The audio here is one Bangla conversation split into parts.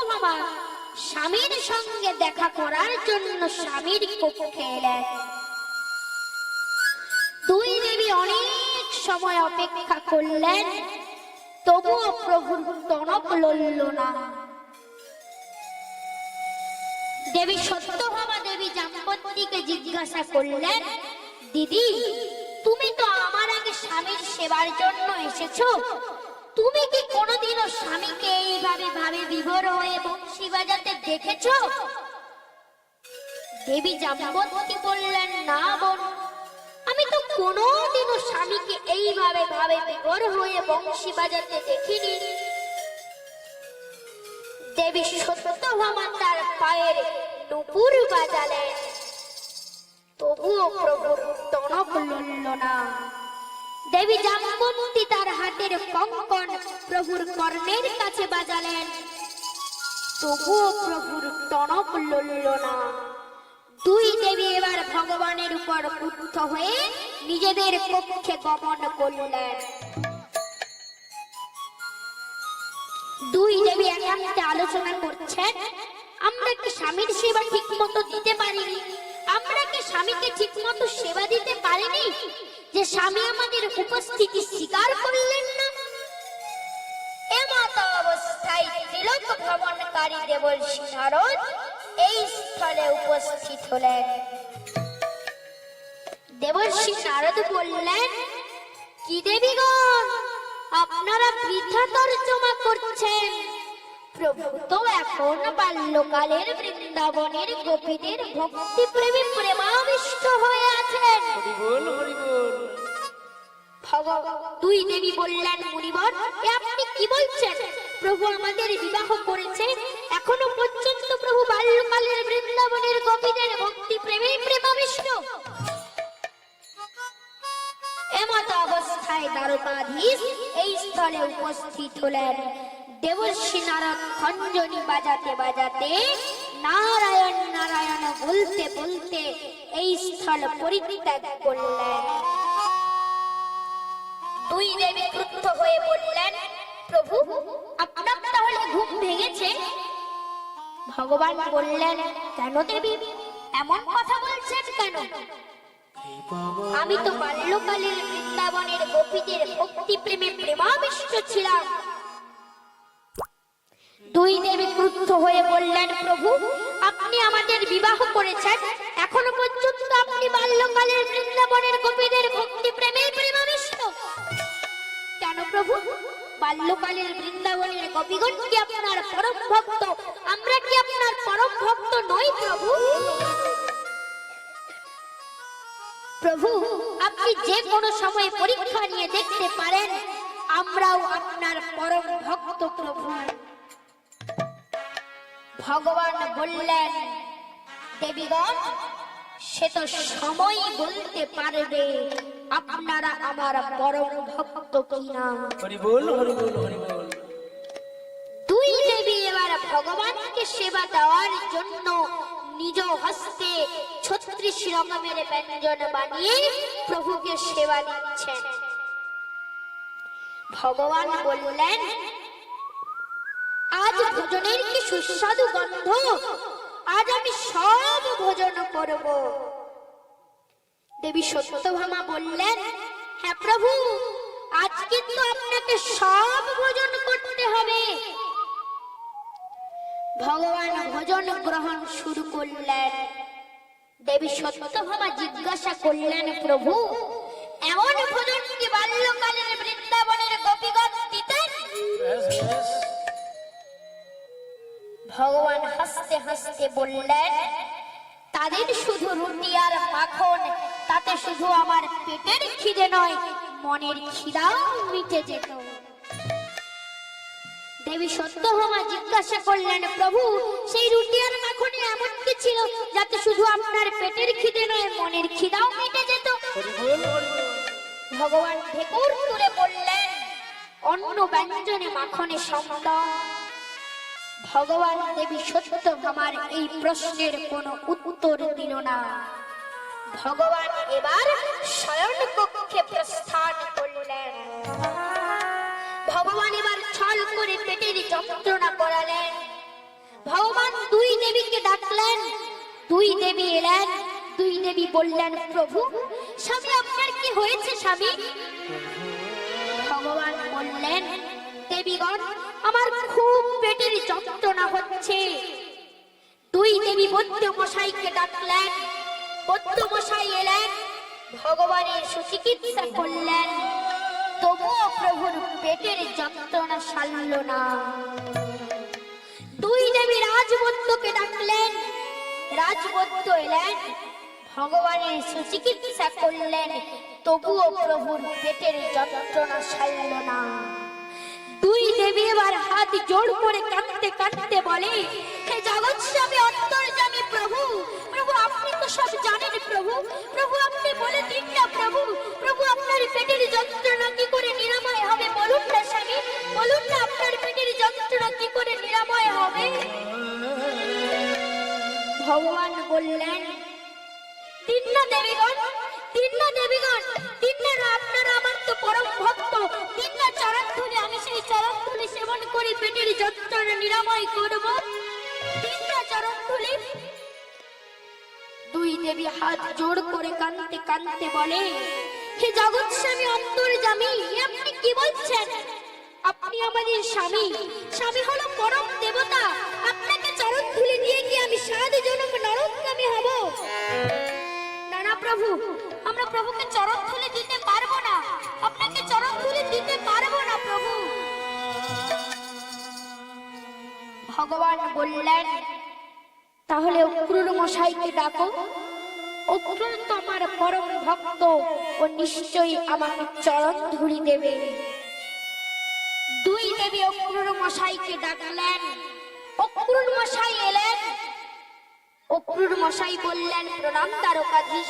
সত্যভামা স্বামীর সঙ্গে দেখা করার জন্য স্বামীর কক্ষে এলেন। দুই দেবী অনেক সময় অপেক্ষা করলেন, তবুও প্রভুর টনক লড়ল না। দেবী সত্যভামা দেবী জাম্বতীকে জিজ্ঞাসা করলেন, দিদি, তুমি তো আমার আগে স্বামীর সেবার জন্য এসেছো, তুমি কি কোনোদিনও স্বামীকে এইভাবে ভাবে বিভোর হয়ে বংশী বাজাতে দেখেছো? দেবী জাম্বতী বললেন, না বোন, আমি তো কোনোদিনও স্বামীকে এইভাবে ভাবে বিভোর হয়ে বংশী বাজাতে দেখিনি। দেবী সত্যভামা তার পায়ের নুপুর বাজালেন, তবুও প্রভুর টনক লড়ল না। দেবী জাম্বতী তার হাতের কঙ্কন প্রভুর কর্ণের কাছে বাজালেন, তবুও প্রভুর টনক লড়ল না। দুই দেবী এবার ভগবানের উপর ক্রুদ্ধ হয়ে নিজেদের কক্ষে গমন করলেন। দুই দেবী একান্তে আলোচনা করছেন, আমরা কি স্বামীর সেবা ঠিক মতো দিতে পারিনি? আমরা কি স্বামীকে ঠিক মতো সেবা দিতে পারিনি যে স্বামী আমাদের উপস্থিতি স্বীকার করলেন না? এমত অবস্থায় ত্রিলোক ভ্রমণকারী দেবর্ষি নারদ এই স্থলে উপস্থিত হলেন। দেবর্ষি নারদ বললেন, কি দেবীগণ, আপনারা বৃথা তর্জমা করছেন। প্রভু তো এখন বাল্যকালের বৃন্দাবনের গোপীদের ভক্তি প্রেমে প্রেমাবিষ্ট হয়ে আছেন। দুই দেবী বললেন, মুনিবর, আপনি কি বলছেন? প্রভু আমাদের বিবাহ করেছে, এখনো পর্যন্ত প্রভু বাল্যকালের বৃন্দাবনের গোপীদের ভক্তি প্রেমে প্রেমাবিষ্ট। এমত অবস্থায় দ্বারকাধীশ এই স্থলে উপস্থিত হলেন। দেবর্ষি নারদ খঞ্জনি বাজাতে বাজাতে নারায়ণ নারায়ণ বলতে বলতে এই স্থল পরিত্যাগ করলেন। দুই দেবী ক্রুদ্ধ হয়ে বললেন, প্রভু, আপনার তাহলে ঘুম ভেঙেছে? ভগবান বললেন, কেন দেবী, এমন কথা বলছেন কেন? আমি তো বাল্যকালের বৃন্দাবনের গোপীদের ভক্তি প্রেমে প্রেমাবিষ্ট ছিলাম। দুই দেবী ক্রুদ্ধ হয়ে বললেন, প্রভু, আপনি আমাদের বিবাহ করেছেন, এখনো পর্যন্ত আপনি বাল্যকালের বৃন্দাবনের গোপীদের ভক্তি প্রেমে প্রেমাবিষ্ট কেন? প্রভু, বাল্যকালের বৃন্দাবনের গোপীগণ কি আপনার পরম ভক্ত? আমরা কি আপনার পরম ভক্ত নই? প্রভু, প্রভু, আপনি যে কোনো সময় পরীক্ষা নিয়ে দেখতে পারেন, আমরাও আপনার পরম ভক্ত। প্রভু, ভগবান বললেন, দেবীগণ, সে তো সময় বলতে পারবে আপনারা আমার পরম ভক্ত কিনা। দুই দেবী এবার ভগবানকে সেবা দেওয়ার জন্য নিজ হস্তে 36 রকমের ব্যঞ্জন বানিয়ে প্রভুকে সেবা দিচ্ছেন। ভগবান বললেন, আজ ভোজনের কি সুস্বাদু গন্ধ, আজ আমি সব ভোজন করব। দেবী সত্যভামা বললেন, হ্যাঁ প্রভু, আজ কিন্তু আপনাকে সব ভোজন করতে হবে। ভগবান ভোজন গ্রহণ শুরু করলেন। দেবী সত্যভামা জিজ্ঞাসা করলেন, প্রভু, এমন ভোজন কি বাল্যকালের বৃন্দাবনের গোপীগণ দিতেন? ভগবান হাসতে হাসতে বললেন, তাদের শুধু রুটি আর মাখন, তাতে শুধু আমার পেটের খিদে নয়, মনের খিদাও মিটে যেত। দেবী সত্যভামা জিজ্ঞাসা করলেন, প্রভু, সেই রুটি আর মাখনে এমন কি ছিল যাতে শুধু আপনার পেটের খিদে নয়, মনের খিদাও মিটে যেত? ভগবান ঢেকুর তুলে বললেন, অন্য ব্যঞ্জনে মাখনে সম্যক। ভগবান দেবী সত্যভামার এই প্রশ্নের কোনো উত্তর দিল না। ভগবান এবার শয়ন কক্ষে প্রস্থান করলেন। ভগবান এবার ছল করে পেটের যন্ত্রণা করালেন। দুই দেবী এলেন। দুই দেবী বললেন, প্রভু স্বামী আপনার কি হয়েছে স্বামী? ভগবান বললেন, দেবীগণ আমার খুব পেটের যন্ত্রণা হচ্ছে। দুই দেবী বৈদ্য মশাইকে ডাকলেন। বৈদ্য মশাই এলেন, ভগবানের সুচিকিৎসা করলেন, তবুও প্রভুর পেটের যন্ত্রণা সারল না। দুই দেবী রাজবৈদ্যকে ডাকলেন। রাজবৈদ্য এলেন, ভগবানের সুচিকিৎসা করলেন, তবুও প্রভুর পেটের যন্ত্রণা সারল না। দুই দেবী এবার হাত জোড় করে কাঁদতে কাঁদতে বলে, হে জগৎ স্বামী অন্তর্যামী প্রভু, প্রভু আপনি তো সব জানেন প্রভু, প্রভু আপনি বলে দিন না প্রভু, প্রভু আপনার পেটের যন্ত্রণা কি করে নিরাময় হবে বলুন না স্বামী, বলুন না আপনার পেটের যন্ত্রণা কি করে নিরাময় হবে? ভগবান বললেন, দিন না দেবীগণ, দিন না দেবীগণ, দিন না, আপনারা আমার তো পরম ভক্ত, দিন না চরণধুলি, আমি সেই চরণধুলি সেবন করে পেটের যন্ত্রণা নিরাময় করব, দিন না চরণধুলি। দুই দেবী হাত জোড় করে কাঁদতে কাঁদতে বলে, হে জগৎ স্বামী অন্তর্যামী, আপনি কি বলছেন? আপনি আমাদের স্বামী, স্বামী হলো পরম দেবতা, আপনাকে চরণধুলি দিয়ে কি আমি 7 জনম নরকগামী হব? না না প্রভু, আমরা প্রভুকে চরণধুলি দিতে পারবো না, আপনাকে চরণধুলি দিতে পারবো না প্রভু। ভগবান বললেন, তাহলে অক্রুর মশাইকে ডাকো। অক্রুর তো আমার পরম ভক্ত, ও নিশ্চয়ই আমাকে চরণধুলি দেবে। দুই দেবী অক্রুর মশাইকে ডাকলেন। অক্রুর মশাই এলেন। অক্রুর মশাই বললেন, প্রণাম দ্বারকাধীশ,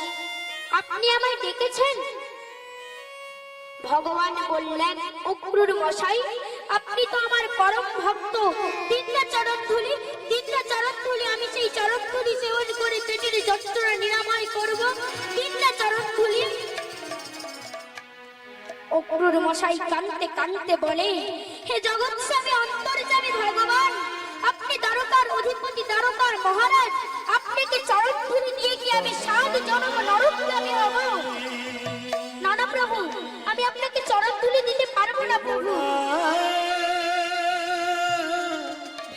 আপনি আমায় ডেকেছেন? ভগবান বললেন, অক্রুর মশাই আপনি তো আমার পরম ভক্ত, দিন না চরণধুলি, দিন না চরণধুলি, আমি সেই চরণধুলি সেবন করে পেটের যন্ত্রণা নিরাময় করব, দিন না চরণধুলি। অক্রুর মশাই কাঁদতে কাঁদতে বলে, হে জগৎ স্বামী অন্তর্যামী ভগবান, আপনি দ্বারকার অধিপতি, দ্বারকার মহারাজ, আপনাকে চরণধুলি দিয়ে কি আমি 7 জনম নরকগামী হব? না না প্রভু, আমি আপনাকে চরণধুলি দিতে পারবো না প্রভু।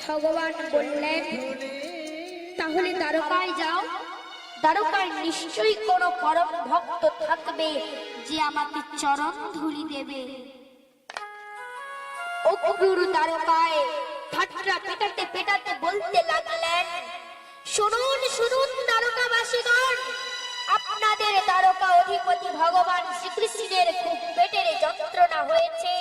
ভগবান বললেন, তাহলে দ্বারকায় যাও, দ্বারকায় নিশ্চয়ই কোনো পরম ভক্ত থাকবে যে আমাকে চরণধুলি দেবে। অক্রুর দ্বারকায় ঠাট্টা পেটাতে পেটাতে বলতে লাগলেন, শুনুন শুনুন দ্বারকাবাসীগণ, আপনাদের দ্বারকা অধিপতি ভগবান শ্রীকৃষ্ণের খুব পেটের যন্ত্রণা হয়েছে।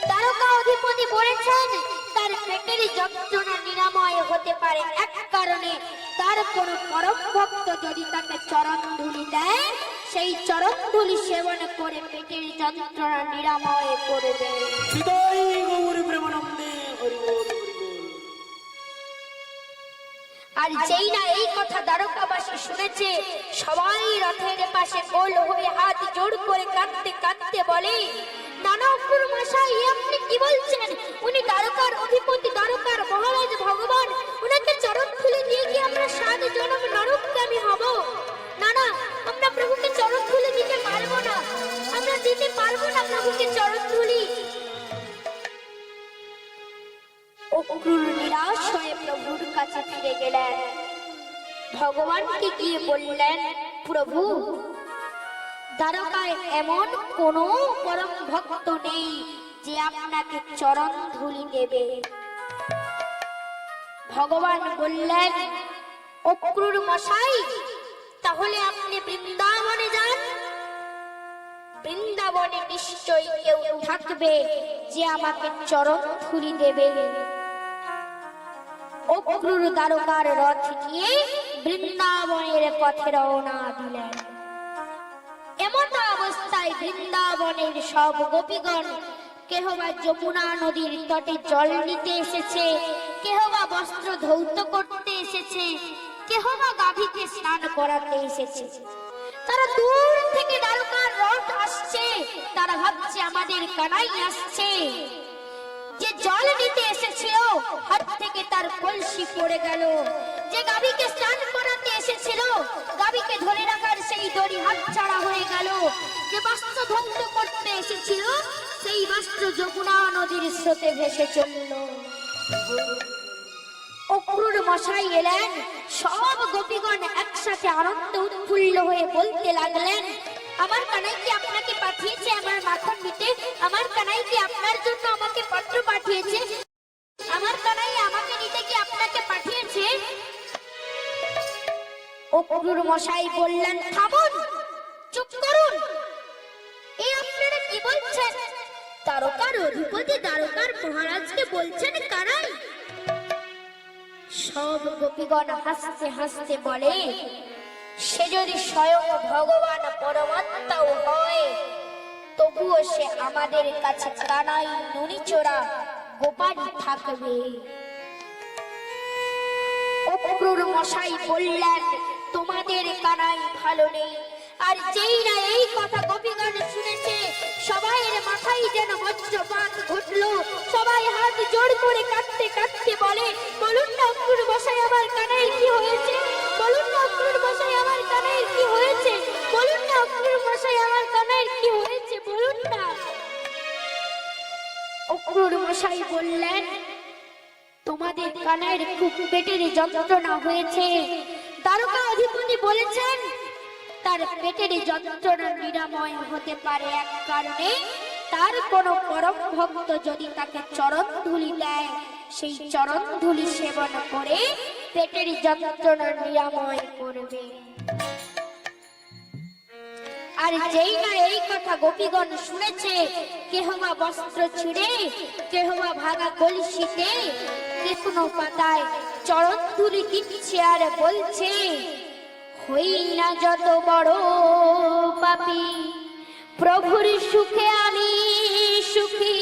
দ্বারকা অধিপতি বলেছেন তার পেটের যন্ত্রণা নিরাময় হতে পারে এক কারণে, তার কোনো পরম ভক্ত যদি তাকে চরণধুলি দেয়, সেই চরণধুলি সেবন করে পেটের যন্ত্রণা নিরাময় করবে। আর যেই না এই কথা দ্বারকাবাসী শুনেছে, সবাই রথের পাশে গোল হয়ে হাত জোড় করে কাঁদতে কাঁদতে বলে, নানা অক্রুর মশাই আপনি কি বলছেন? উনি দ্বারকার অধিপতি, দ্বারকার মহারাজ ভগবান, উনাকে চরণধুলি দিয়ে কি আমরা 7 জনম নরকগামী হব? না না, আমরা প্রভুকে চরণধুলি দিতে পারবো না, আমরা দিতে পারবো না প্রভুকে চরণধুলি। অক্রুর নিরাশ হয়ে প্রভুর কাছে ফিরে গেলেন। ভগবানকে গিয়ে বললেন, প্রভু দ্বারকায় এমন কোন পরম ভক্ত নেই যে আপনাকে চরণধুলি দেবে। ভগবান বললেন, অক্রুর মশাই তাহলে আপনি বৃন্দাবনে যান, বৃন্দাবনে নিশ্চয়ই কেউ থাকবে যে আমাকে চরণধুলি দেবে। অক্রুর দ্বারকার রথ নিয়ে বৃন্দাবনের পথে রওনা দিলেন। এমন অবস্থায় বৃন্দাবনের সব গোপীগণ কেহ বা যমুনা নদীর তটে জল নিতে এসেছে, কেহ বা বস্ত্র ধৌত করতে এসেছে, কেহ বা গাভীকে স্নান করাতে এসেছে। তারা দূর থেকে দ্বারকার রথ আসছে, তারা ভাবছে আমাদের কানাই আসছে। যে জল নিতে এসেছিল হাত থেকে তার কলসি পড়ে গেল, যে গাভীকে স্নান করাতে এসেছিল গাভীকে ধরে রাখার সেই দড়ি হাতছাড়া হয়ে গেল। যে বস্ত্র ধ্বংস করতে এসেছিল সেই বস্ত্র যমুনা নদীর স্রোতে ভেসে চলল। অক্রুর মশাই এলেন, সব গোপীগণ একসাথে আনন্দ উৎফুল্ল হয়ে বলতে লাগলেন, আমার কানাই কি আপনাকে পাঠিয়েছে আমার মাখন নিতে? আমার কানাই কি আপনার জন্য আমাকে পত্র পাঠিয়েছে? আমার কানাই আমাকে নিতে কি আপনাকে পাঠিয়েছে? অক্রুর মশাই বললেন, থামুন, চুপ করুন, এ আপনারা কি বলছেন? তারকার অধিপতি দ্বারকার মহারাজকে বলছেন কানাই? সব গোপীগণ হাসতে হাসতে বলে, সে যদি স্বয়ং ভগবান পরমাত্মাও হয় তবুও সে আমাদের কাছে কানাই নুনিচোরা গোপালই থাকবে। অক্রুর মশাই বললেন, তোমাদের কানাই ভালো নেই। আর যেই না এই কথা গোপীগণ শুনেছে, সবাইয়ের মাথায় যেন বজ্রপাত ঘটলো। সবাই হাত জোড় করে কাঁদতে কাঁদতে বলে, বলুন না অক্রুর মশাই আমার কানাই কি হয়েছে? বলুন না অক্রুর মশাই আমার কানাই কি হয়েছে? বলুন না অক্রুর মশাই আমার কানাই কি হয়েছে? বলুন না। অক্রুর মশাই বললেন, তোমাদের কানাইয়ের খুব পেটের যন্ত্রণা হয়েছে। দ্বারকা অধিপতি বলেছেন তার পেটের যন্ত্রণা নিরাময় হতে পারে এক কারণে, তার কোন পরম ভক্ত যদি তাকে চরণ ধুলি দেয়, সেই চরণ ধুলি সেবন করে পেটের যন্ত্রণা নিরাময় করবে। আর যেই না এই কথা গোপীগণ শুনেছে, কেহ বা বস্ত্র ছিঁড়ে, কেহ বা ভাঙা কলসিতে, কে কোনো পাতায় চরণ ধুলি দিচ্ছে আর বলছে, হই না যত বড় পাপী, প্রভুর সুখে আমি সুখী,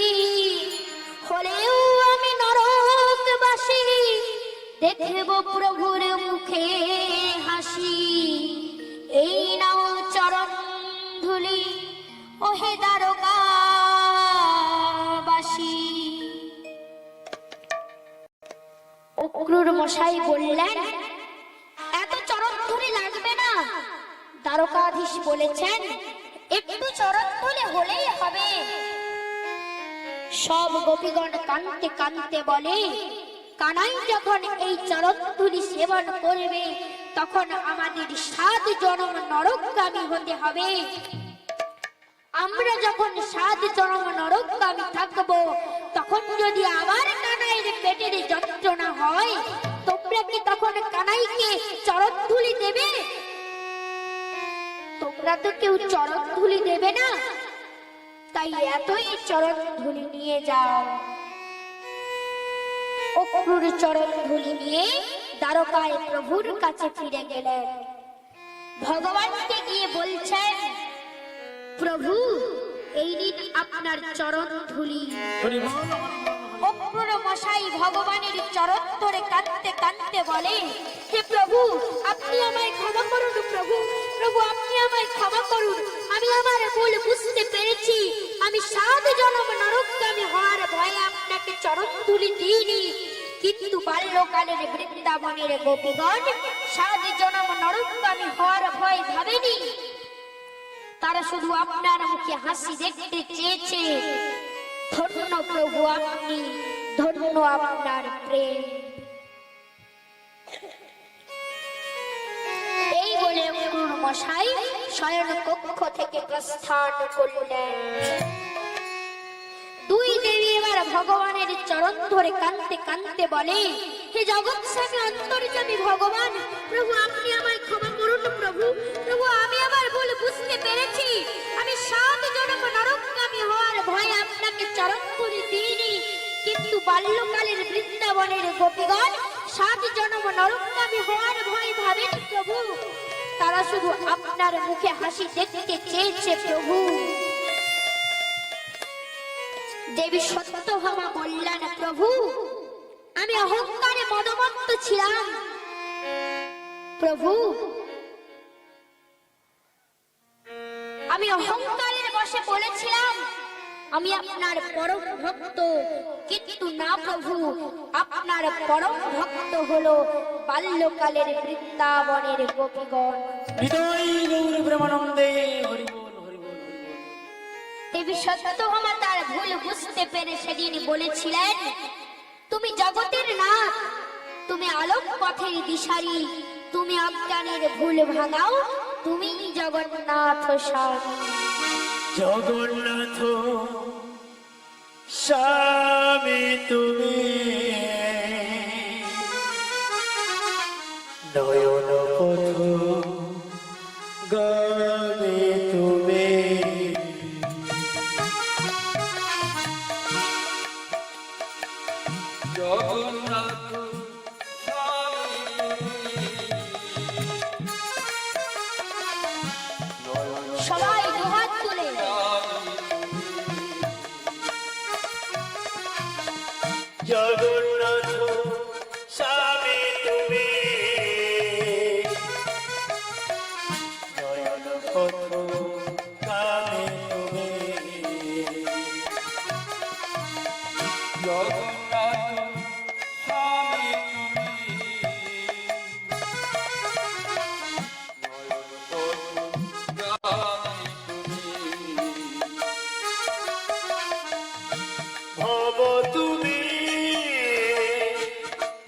হলেও আমি নরকবাসী, দেখব প্রভুর মুখে হাসি। এই নাও চরণ ধুলি ওহে দ্বারকাবাসী। অক্রুর মশাই বললেন, এত চরণ ধুলি লাগবে না। দ্বারকাধীশ বলেছেন, একটু চরণ ধুলি হলেই হবে। সব গোপীগণ কাঁদতে কাঁদতে বলে, কানাই যখন এই চরণ ধুলি সেবন করবে তখন আমাদের 7 জন্ম নরকগামী হতে হবে। আমরা যখন 7 জন্ম নরকগামী থাকবো, তখন যদি আবার কানাইয়ের পেটের যন্ত্রণা হয়, তোমরা কি তখন কানাইকে চরণ ধুলি দেবে? তোমরা তো কেউ চরণ ধুলি দেবে না, তাই এতই চরণ ধুলি নিয়ে যাও। অক্রুর চরণ ধুলি নিয়ে দ্বারকায় প্রভুর কাছে ফিরে গেলেন। ভগবানকে গিয়ে বলছেন, প্রভু এই নিন আপনার চরণ ধুলি। অক্রুর মশাই ভগবানের চরণ ধরে কাঁদতে কাঁদতে বলে, হে প্রভু আপনি আমায় ক্ষমা করুন। প্রভু প্রভু আপনি আমায় ক্ষমা করুন, আমি আমার ভুল বুঝতে পেরেছি। আমি 7 জন্ম নরকগামী হওয়ার ভয়ে আপনাকে চরণ ধুলি দিইনি, কিন্তু বাল্যকালের বৃন্দাবনের গোপীগণ 7 জন্ম নরকগামী হওয়ার ভয় ভাবেনি। তারা শুধু আপনার মুখে হাসি দেখতে চেয়েছে। ধন্য প্রভু আপনি, ধন্য আপনার প্রেম। এই বলে অক্রুর মশাই শয়ন কক্ষ থেকে প্রস্থান করলেন। 2 দেবী এবার ভগবানের চরণ ধরে কাঁদতে কাঁদতে বলে, হে জগৎ স্বামী অন্তর্যামী ভগবান, প্রভু আপনি আমায় ক্ষমা করুন। প্রভু প্রভু আমি আমার ভুল বুঝতে পেরেছি। আমি 7 জন্ম নরকগামী হওয়ার ভয়ে আপনাকে চরণ ধুলি দিইনি, কিন্তু বাল্যকালের বৃন্দাবনের গোপীগণ 7 জন্ম নরকগামী হওয়ার ভয় ভাবেন প্রভু। তারা শুধু আপনার মুখে হাসি দেখতে চেয়েছে প্রভু। দেবী সত্যভামা বললেন, প্রভু আমি অহংকারে মদমত্ত ছিলাম। প্রভু আমি অহংকারের বশে বলেছিলাম আমি আপনার পরম ভক্ত, কিন্তু না প্রভু, আপনার পরম ভক্ত হলো বাল্যকালের বৃন্দাবনের গোপীগণ। হৃদয় গৌর প্রেমানন্দে হরি বল হরি বল হরি বল। দেবী সত্যভামা তার ভুল বুঝতে পেরে সেদিন বলেছিলেন, তুমি জগতের নাথ, তুমি আলোক পথের দিশারি, তুমি অজ্ঞানের ভুল ভাঙাও, তুমি জগন্নাথ স্বামী। জগন্নাথ স্বামী তুমি, নয়ন পথ গামী তুমি, জগন্নাথ সবাই দুহাত তুলে জগন্নাথ স্বামী তুমি, নয়ন পথ গামী তুমি, জগন্নাথ স্বামী ভব তুমি,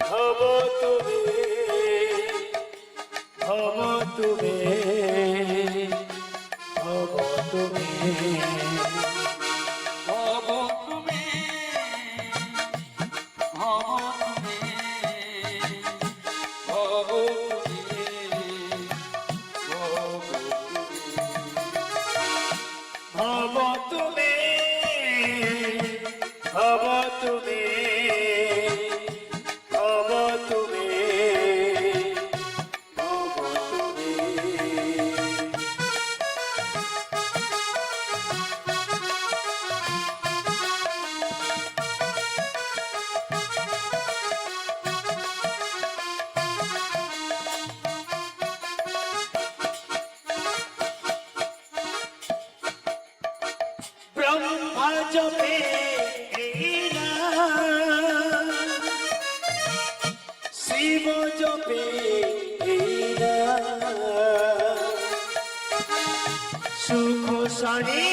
ভব তুমি, ভব তুমি, ভব তুমি, ভব তুমি, ভব তুমি, ভব তুমি, ভব তুমি, ভব তুমি, ভব তুমি, ব্রহ্মা জপে শিব জপে সুখ সারি